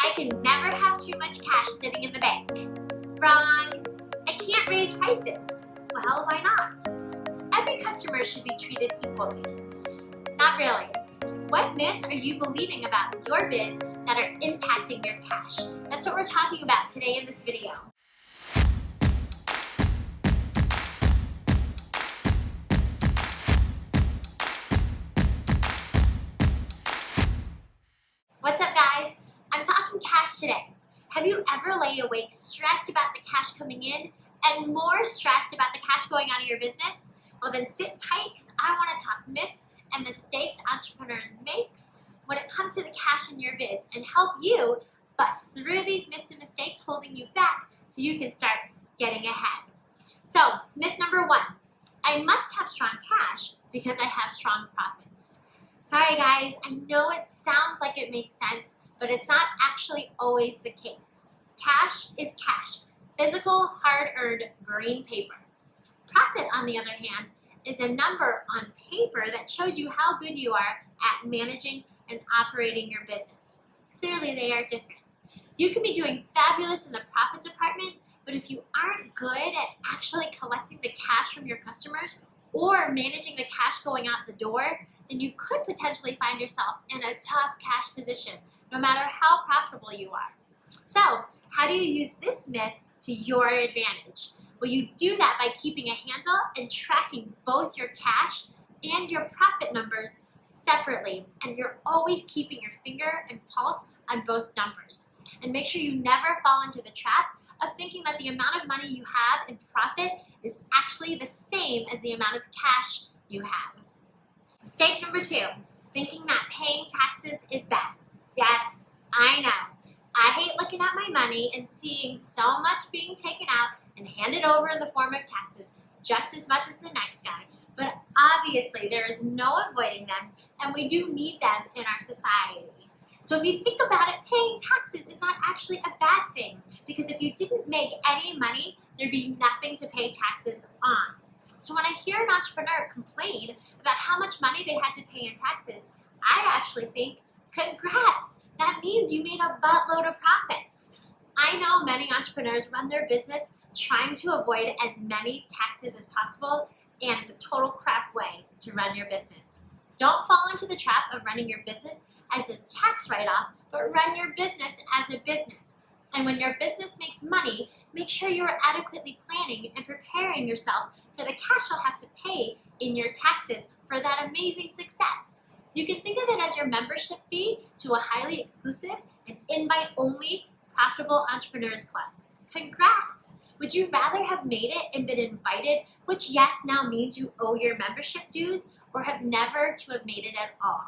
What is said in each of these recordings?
I can never have too much cash sitting in the bank. Wrong. I can't raise prices. Well, why not? Every customer should be treated equally. Not really. What myths are you believing about your biz that are impacting your cash? That's what we're talking about today in this video. What's up, guys? I'm talking cash today. Have you ever lay awake stressed about the cash coming in and more stressed about the cash going out of your business? Well, then sit tight, because I want to talk myths and mistakes entrepreneurs make when it comes to the cash in your biz and help you bust through these myths and mistakes holding you back so you can start getting ahead. So, myth number 1, I must have strong cash because I have strong profits. Sorry guys, I know it sounds like it makes sense, but it's not actually always the case. Cash is cash, physical, hard-earned green paper. Profit, on the other hand, is a number on paper that shows you how good you are at managing and operating your business. Clearly, they are different. You can be doing fabulous in the profit department, but if you aren't good at actually collecting the cash from your customers or managing the cash going out the door, then you could potentially find yourself in a tough cash position, no matter how profitable you are. So, how do you use this myth to your advantage? Well, you do that by keeping a handle and tracking both your cash and your profit numbers separately, and you're always keeping your finger and pulse on both numbers. And make sure you never fall into the trap of thinking that the amount of money you have in profit is actually the same as the amount of cash you have. Mistake number 2, thinking that paying taxes is bad. Yes, I know. I hate looking at my money and seeing so much being taken out and handed over in the form of taxes just as much as the next guy. But obviously there is no avoiding them, and we do need them in our society. So if you think about it, paying taxes is not actually a bad thing, because if you didn't make any money, there'd be nothing to pay taxes on. So when I hear an entrepreneur complain about how much money they had to pay in taxes, I actually think, congrats, that means you made a buttload of profits. I know many entrepreneurs run their business trying to avoid as many taxes as possible, and it's a total crap way to run your business. Don't fall into the trap of running your business as a tax write-off, but run your business as a business. And when your business makes money, make sure you're adequately planning and preparing yourself for the cash you'll have to pay in your taxes for that amazing success. You can think of it as your membership fee to a highly exclusive and invite-only profitable entrepreneurs club. Congrats! Would you rather have made it and been invited, which yes now means you owe your membership dues, or have never to have made it at all?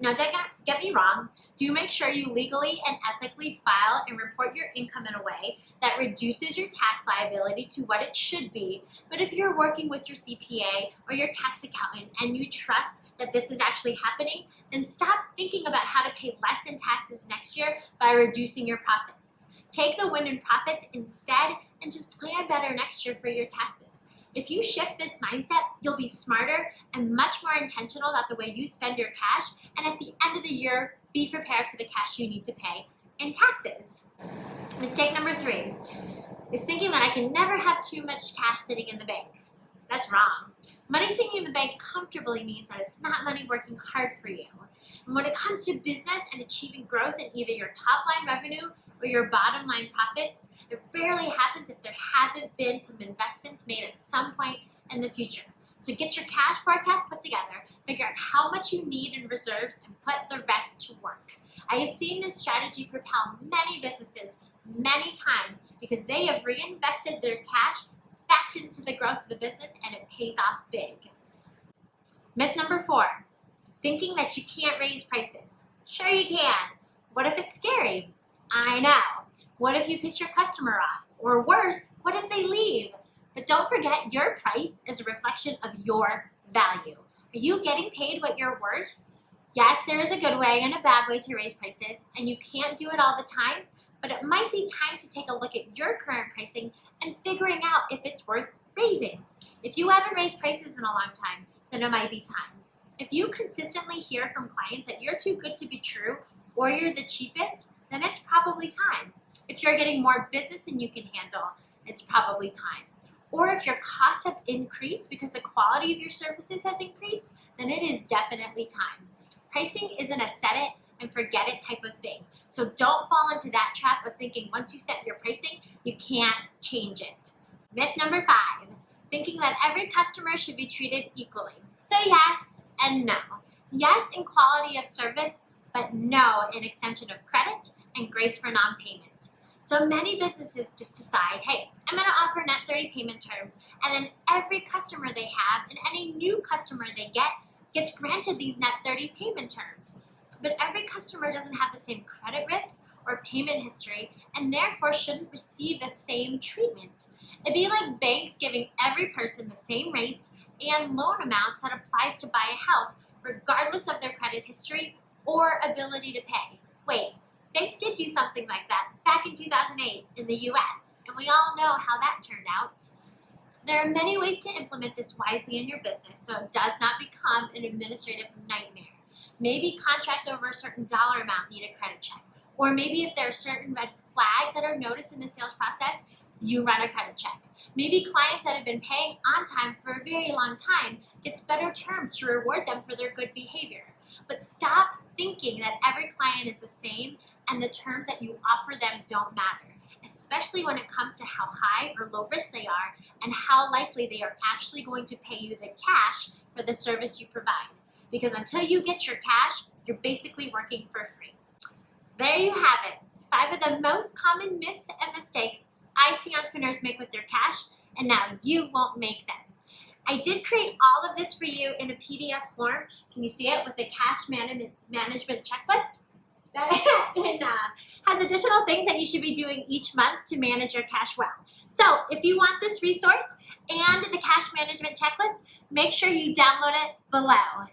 Now, don't get me wrong, do make sure you legally and ethically file and report your income in a way that reduces your tax liability to what it should be. But if you're working with your CPA or your tax accountant and you trust that this is actually happening, then stop thinking about how to pay less in taxes next year by reducing your profits. Take the win in profits instead and just plan better next year for your taxes. If you shift this mindset, you'll be smarter and much more intentional about the way you spend your cash, and at the end of the year, be prepared for the cash you need to pay in taxes. Mistake number 3 is thinking that I can never have too much cash sitting in the bank. That's wrong. Money sitting in the bank comfortably means that it's not money working hard for you. And when it comes to business and achieving growth in either your top line revenue or your bottom line profits, it rarely happens if there haven't been some investments made at some point in the future. So get your cash forecast put together, figure out how much you need in reserves, and put the rest to work. I have seen this strategy propel many businesses many times because they have reinvested their cash back into the growth of the business, and it pays off big. Myth number 4, thinking that you can't raise prices. Sure you can. What if it's scary? I know. What if you piss your customer off? Or worse, what if they leave? But don't forget, your price is a reflection of your value. Are you getting paid what you're worth? Yes, there is a good way and a bad way to raise prices, and you can't do it all the time, but it might be time to take a look at your current pricing and figuring out if it's worth raising. If you haven't raised prices in a long time, then it might be time. If you consistently hear from clients that you're too good to be true or you're the cheapest, then it's probably time. If you're getting more business than you can handle, it's probably time. Or if your costs have increased because the quality of your services has increased, then it is definitely time. Pricing isn't a set it and forget it type of thing. So don't fall into that trap of thinking once you set your pricing, you can't change it. Myth number 5, thinking that every customer should be treated equally. So yes and no. Yes in quality of service, but no in extension of credit and grace for non-payment. So many businesses just decide, hey, I'm going to offer net 30 payment terms, and then every customer they have and any new customer they get gets granted these net 30 payment terms. But every customer doesn't have the same credit risk or payment history and therefore shouldn't receive the same treatment. It'd be like banks giving every person the same rates and loan amounts that applies to buy a house regardless of their credit history or ability to pay. Wait, banks did do something like that back in 2008 in the US, and we all know how that turned out. There are many ways to implement this wisely in your business so it does not become an administrative nightmare. Maybe contracts over a certain dollar amount need a credit check. Or maybe if there are certain red flags that are noticed in the sales process, you run a credit check. Maybe clients that have been paying on time for a very long time gets better terms to reward them for their good behavior. But stop thinking that every client is the same and the terms that you offer them don't matter, especially when it comes to how high or low risk they are and how likely they are actually going to pay you the cash for the service you provide. Because until you get your cash, you're basically working for free. So there you have it. 5 of the most common myths and mistakes I see entrepreneurs make with their cash, and now you won't make them. I did create all of this for you in a PDF form. Can you see it with the cash management checklist? That has additional things that you should be doing each month to manage your cash well. So if you want this resource and the cash management checklist, make sure you download it below.